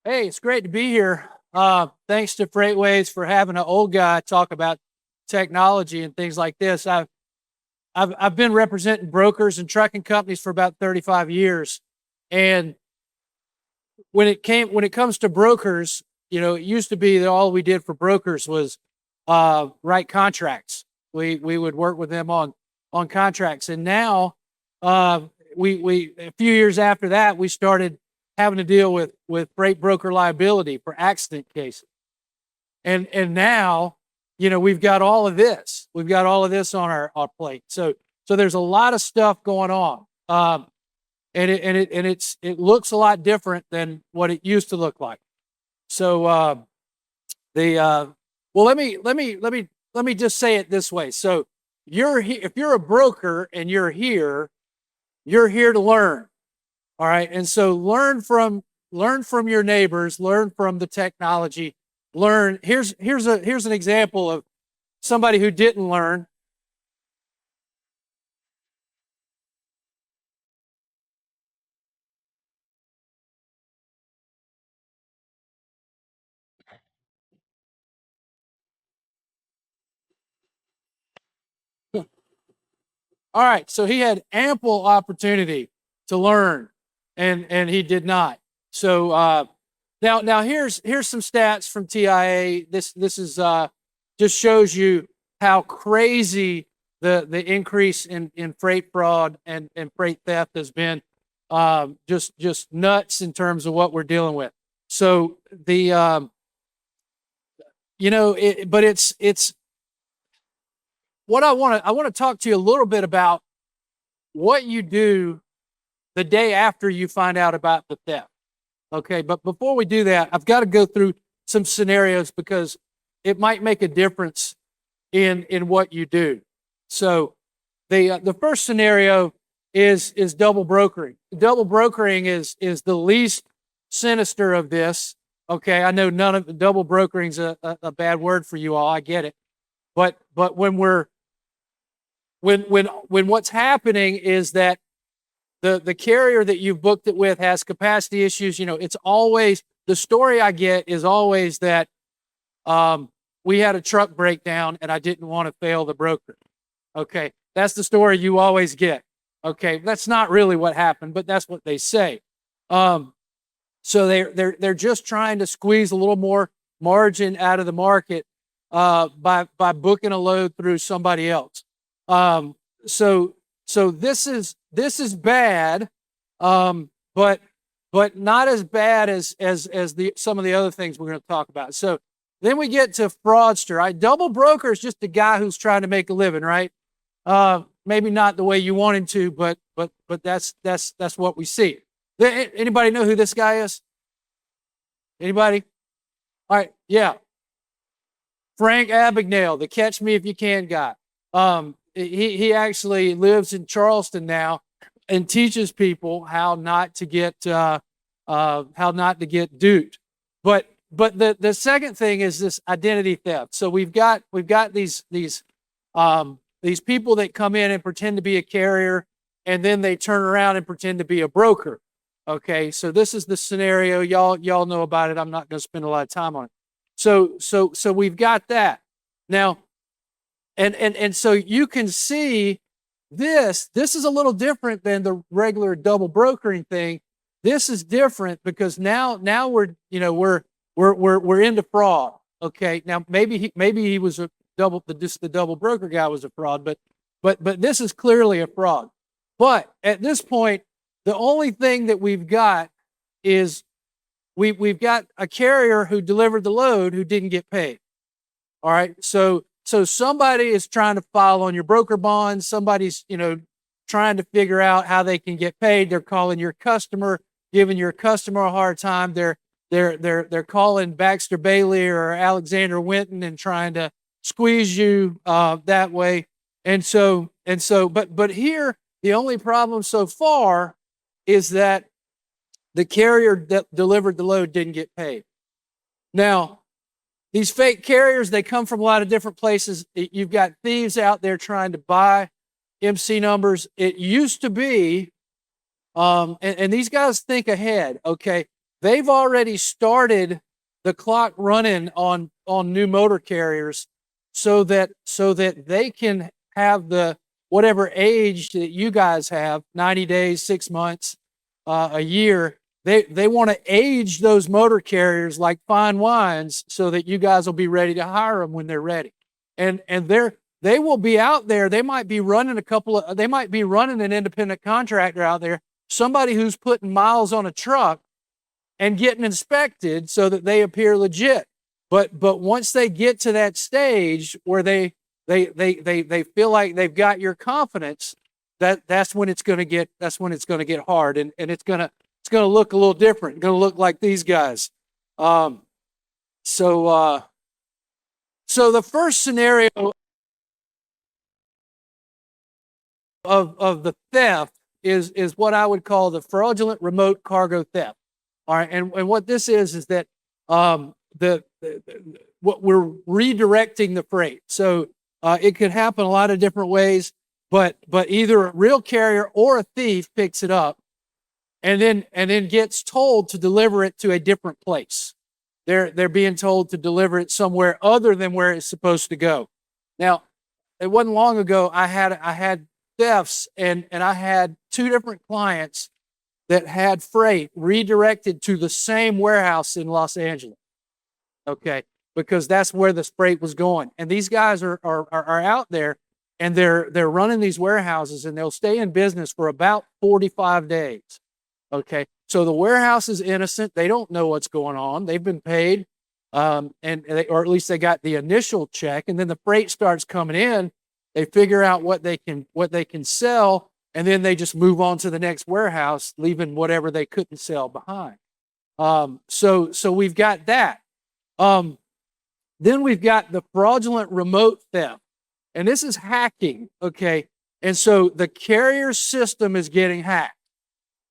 Hey, it's great to be here. Thanks to Freightwaves for having an old guy talk about technology and things like this. I've been representing brokers and trucking companies for about 35 years, and when it comes to brokers, it used to be that all we did for brokers was write contracts. We would work with them on contracts, and now uh, we a few years after that we started having to deal with freight broker liability for accident cases, and now we've got all of this. We've got all of this on our plate. So there's a lot of stuff going on. And it looks a lot different than what it used to look like. So the well, let me just say it this way. So if you're a broker and you're here to learn. All right, and so learn from your neighbors, learn from the technology, learn. Here's an example of somebody who didn't learn. All right, so he had ample opportunity to learn, and he did not. So now here's some stats from TIA. This is just shows you how crazy the increase in freight fraud and freight theft has been. Just nuts in terms of what we're dealing with. So the but it's what I want to talk to you a little bit about what you do the day after you find out about the theft. Okay, but before we do that, I've got to go through some scenarios because it might make a difference in what you do. So the first scenario is double brokering. Double brokering is the least sinister of this. Okay, I know none of the double brokering's a bad word for you all. I get it, but when what's happening is that the carrier that you've booked it with has capacity issues. It's always the story I get is always that we had a truck breakdown and I didn't want to fail the broker. Okay, that's the story you always get. Okay, that's not really what happened, but that's what they say. Um, so they're just trying to squeeze a little more margin out of the market by booking a load through somebody else. Um, so so this is bad, but not as bad as the some of the other things we're going to talk about. So then we get to fraudster. Double broker is just a guy who's trying to make a living, right? Maybe not the way you want him to, but that's what we see. Anybody know who this guy is? Anybody? All right, yeah, Frank Abagnale, the Catch Me If You Can guy. He actually lives in Charleston now and teaches people how not to get duped. But the second thing is this identity theft. So we've got these people that come in and pretend to be a carrier, and then they turn around and pretend to be a broker. Okay, so this is the scenario. Y'all know about it. I'm not going to spend a lot of time on it. So we've got that now, and so you can see this is a little different than the regular double brokering thing. This is different because now we're into fraud. Okay, now maybe he was a the double broker guy was a fraud, but this is clearly a fraud. But at this point, the only thing that we've got is we've got a carrier who delivered the load who didn't get paid. All right, so somebody is trying to file on your broker bonds. Somebody's trying to figure out how they can get paid. They're calling your customer, giving your customer a hard time. They're calling Baxter Bailey or Alexander Winton and trying to squeeze you that way. But here the only problem so far is that the carrier that delivered the load didn't get paid. Now, these fake carriers, they come from a lot of different places. You've got thieves out there trying to buy MC numbers. It used to be, and these guys think ahead, okay? they've already started the clock running on new motor carriers so that they can have the whatever age that you guys have, 90 days, 6 months, a year. They want to age those motor carriers like fine wines so that you guys will be ready to hire them when they're ready. And they will be out there. They might be running they might be running an independent contractor out there, somebody who's putting miles on a truck and getting inspected so that they appear legit. But once they get to that stage where they feel like they've got your confidence, that's when it's going to get hard, and it's going to look a little different. It's going to look like these guys. So the first scenario of the theft is what I would call the fraudulent remote cargo theft. All right, and what this is that what we're redirecting the freight. So it could happen a lot of different ways, but either a real carrier or a thief picks it up and then gets told to deliver it to a different place. They're being told to deliver it somewhere other than where it's supposed to go. Now, it wasn't long ago I had thefts, and I had 2 different clients that had freight redirected to the same warehouse in Los Angeles. Okay, because that's where the freight was going. And these guys are out there, and they're running these warehouses, and they'll stay in business for about 45 days. Okay, so the warehouse is innocent. They don't know what's going on. They've been paid, or at least they got the initial check, and then the freight starts coming in. They figure out what they can sell, and then they just move on to the next warehouse, leaving whatever they couldn't sell behind. So we've got that. Then we've got the fraudulent remote theft, and this is hacking. Okay, and so the carrier system is getting hacked.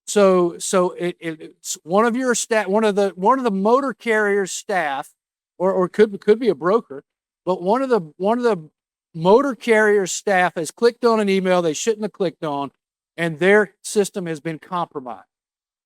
So it's one of your staff, one of the motor carrier staff, or could be a broker, but one of the motor carrier staff has clicked on an email they shouldn't have clicked on, and their system has been compromised.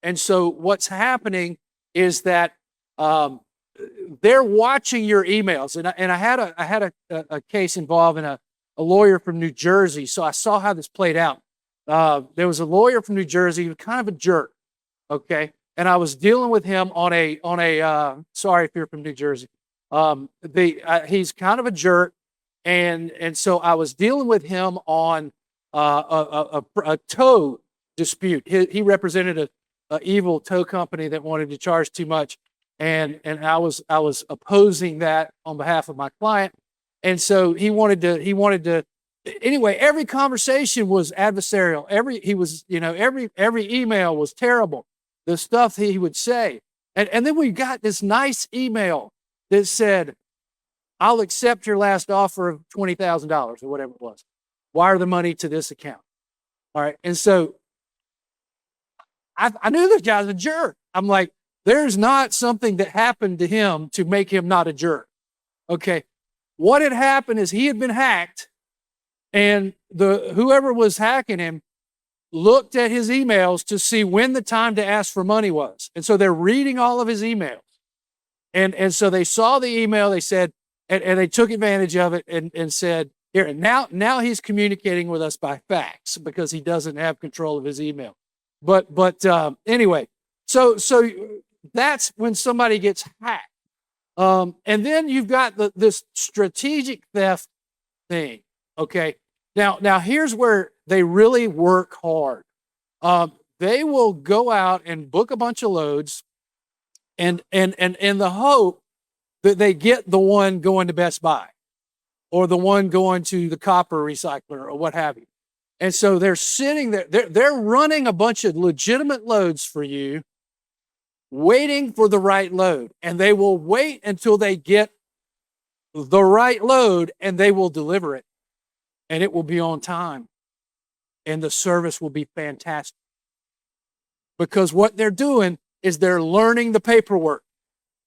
And so what's happening is that they're watching your emails. And I had a case involving a lawyer from New Jersey, so I saw how this played out. There was a lawyer from New Jersey, he was kind of a jerk, okay? And I was dealing with him on a sorry if you're from New Jersey. He's kind of a jerk. And so I was dealing with him on a tow dispute. He represented a evil tow company that wanted to charge too much, and I was opposing that on behalf of my client. And so he wanted to. Anyway, every conversation was adversarial. Every email was terrible. The stuff he would say, and then we got this nice email that said, "I'll accept your last offer of $20,000 or whatever it was. Wire the money to this account." All right. And so I knew this guy's a jerk. I'm like, there's not something that happened to him to make him not a jerk. Okay. What had happened is he had been hacked, and whoever was hacking him looked at his emails to see when the time to ask for money was. And so they're reading all of his emails. And so they saw the email, they said, and they took advantage of it and said, here, now he's communicating with us by fax because he doesn't have control of his email. But anyway, so that's when somebody gets hacked. And then you've got this strategic theft thing. Okay. Now here's where they really work hard. They will go out and book a bunch of loads, and in the hope that they get the one going to Best Buy or the one going to the copper recycler or what have you. And so they're sitting there, they're running a bunch of legitimate loads for you, waiting for the right load. And they will wait until they get the right load, and they will deliver it. And it will be on time. And the service will be fantastic. Because what they're doing is they're learning the paperwork.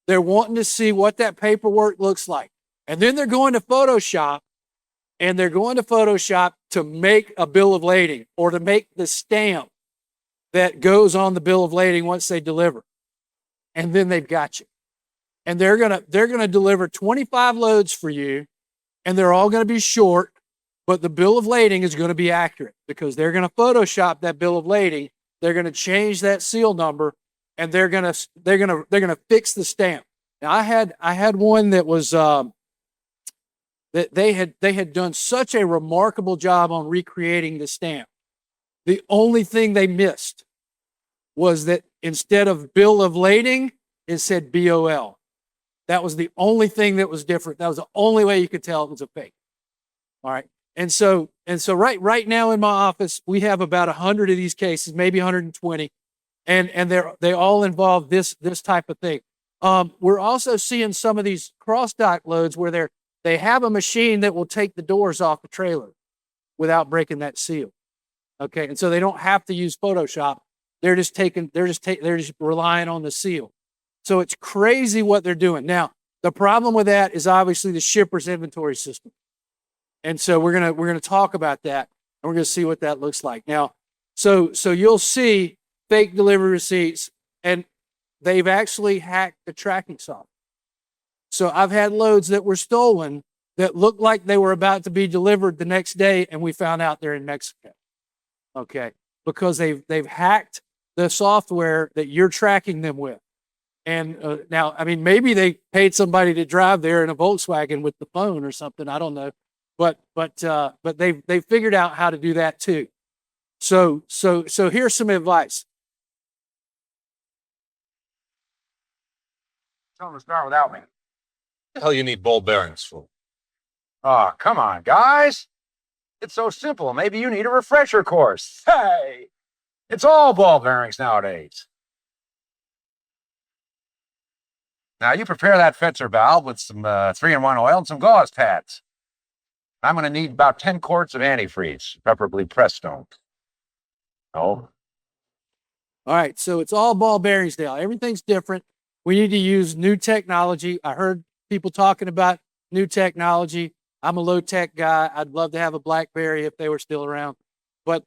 They're wanting to see what that paperwork looks like. And then they're going to Photoshop, and they're going to Photoshop to make a bill of lading or to make the stamp that goes on the bill of lading once they deliver. and then they've got you. And they're gonna deliver 25 loads for you, and they're all gonna be short, but the bill of lading is gonna be accurate because they're gonna Photoshop that bill of lading. They're gonna change that seal number, and they're gonna fix the stamp. Now I had one that was that they had done such a remarkable job on recreating the stamp. The only thing they missed was that instead of bill of lading, it said BOL. That was the only thing that was different. That was the only way you could tell it was a fake. All right. And so right now in my office, we have about 100 of these cases, maybe 120, and they all involve this type of thing. We're also seeing some of these cross dock loads where they have a machine that will take the doors off the trailer without breaking that seal. Okay, and so they don't have to use Photoshop. They're just relying on the seal. So it's crazy what they're doing. Now, the problem with that is obviously the shipper's inventory system. And so we're gonna talk about that, and we're gonna see what that looks like. Now, so you'll see fake delivery receipts, and they've actually hacked the tracking software. So I've had loads that were stolen that looked like they were about to be delivered the next day, and we found out they're in Mexico. Okay, because they've hacked the software that you're tracking them with. And now, I mean, maybe they paid somebody to drive there in a Volkswagen with the phone or something. I don't know, but they figured out how to do that too. So here's some advice. Tell them to start without me. The hell you need ball bearings for? Oh, come on, guys. It's so simple. Maybe you need a refresher course. Hey, it's all ball bearings nowadays. Now, you prepare that Fetzer valve with some 3-in-1 oil and some gauze pads. I'm going to need about 10 quarts of antifreeze, preferably Prestone. Oh. All right, so it's all ball bearings now. Everything's different. We need to use new technology. I heard people talking about new technology. I'm a low-tech guy. I'd love to have a BlackBerry if they were still around. But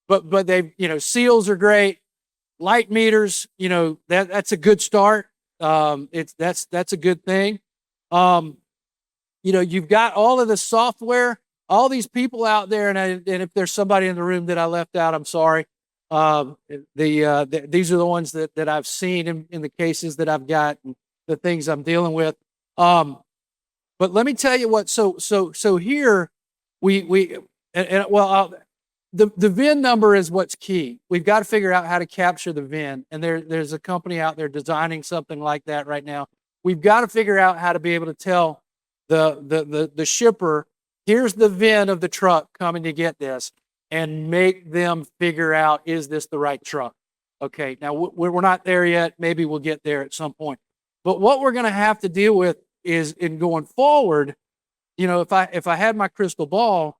they, seals are great. Light meters, that's a good start. That's a good thing. You've got all of the software, all these people out there, and if there's somebody in the room that I left out, I'm sorry. These are the ones that I've seen in the cases that I've got and the things I'm dealing with. But let me tell you what. So here the VIN number is what's key. We've got to figure out how to capture the VIN, and there's a company out there designing something like that right now. We've got to figure out how to be able to tell the shipper, here's the VIN of the truck coming to get this, and make them figure out, is this the right truck? Okay, now we're not there yet. Maybe we'll get there at some point. But what we're going to have to deal with is, in going forward, if I had my crystal ball,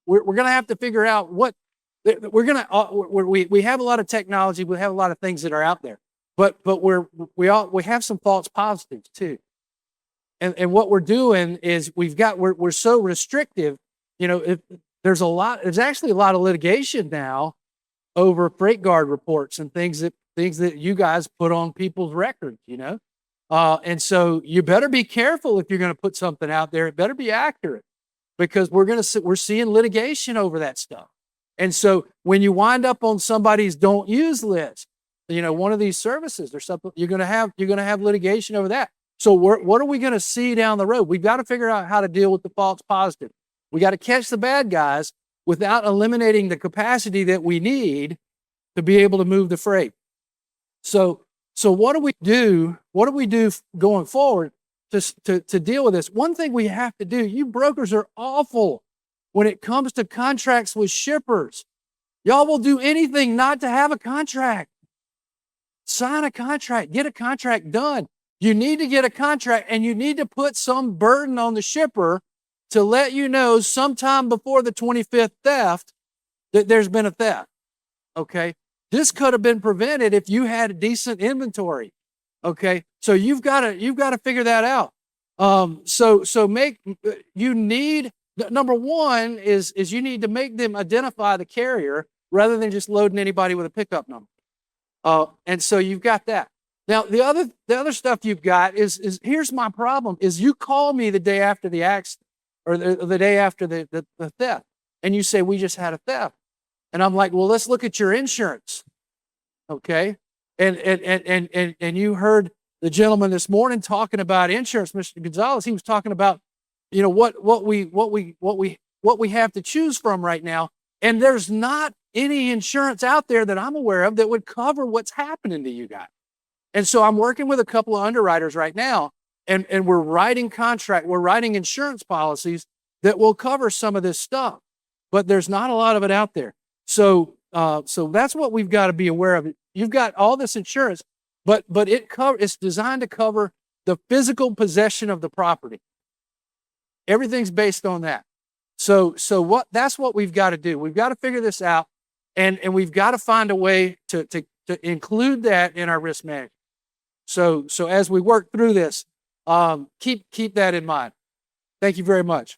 we're going to have to figure out what we have a lot of technology. We have a lot of things that are out there, but we have some false positives too. And what we're doing is we're so restrictive. If there's actually a lot of litigation now over freight guard reports and things that you guys put on people's records, and so you better be careful if you're going to put something out there. It better be accurate, because we're seeing litigation over that stuff. And so when you wind up on somebody's don't use list, one of these services or something, you're going to have litigation over that. So what are we going to see down the road? We've got to figure out how to deal with the false positive. We got to catch the bad guys without eliminating the capacity that we need to be able to move the freight. So what do we do? What do we do going forward to deal with this? One thing we have to do, you brokers are awful when it comes to contracts with shippers. Y'all will do anything not to have a contract. Sign a contract, get a contract done. You need to get a contract, and you need to put some burden on the shipper to let you know sometime before the 25th theft that there's been a theft. Okay? This could have been prevented if you had a decent inventory. Okay? So you've got to figure that out. Number one is you need to make them identify the carrier rather than just loading anybody with a pickup number. And so you've got that. Now, the other stuff you've got is here's my problem is you call me the day after the accident or the day after the theft, and you say, we just had a theft. And I'm like, well, let's look at your insurance. Okay. And you heard the gentleman this morning talking about insurance, Mr. Gonzalez. He was talking about, you know, what we have to choose from right now. And there's not any insurance out there that I'm aware of that would cover what's happening to you guys. And so I'm working with a couple of underwriters right now, and we're writing insurance policies that will cover some of this stuff, but there's not a lot of it out there. So that's what we've got to be aware of. You've got all this insurance, but it's designed to cover the physical possession of the property. Everything's based on that. So that's what we've got to do. We've got to figure this out, and we've got to find a way to include that in our risk management. So as we work through this, keep that in mind. Thank you very much.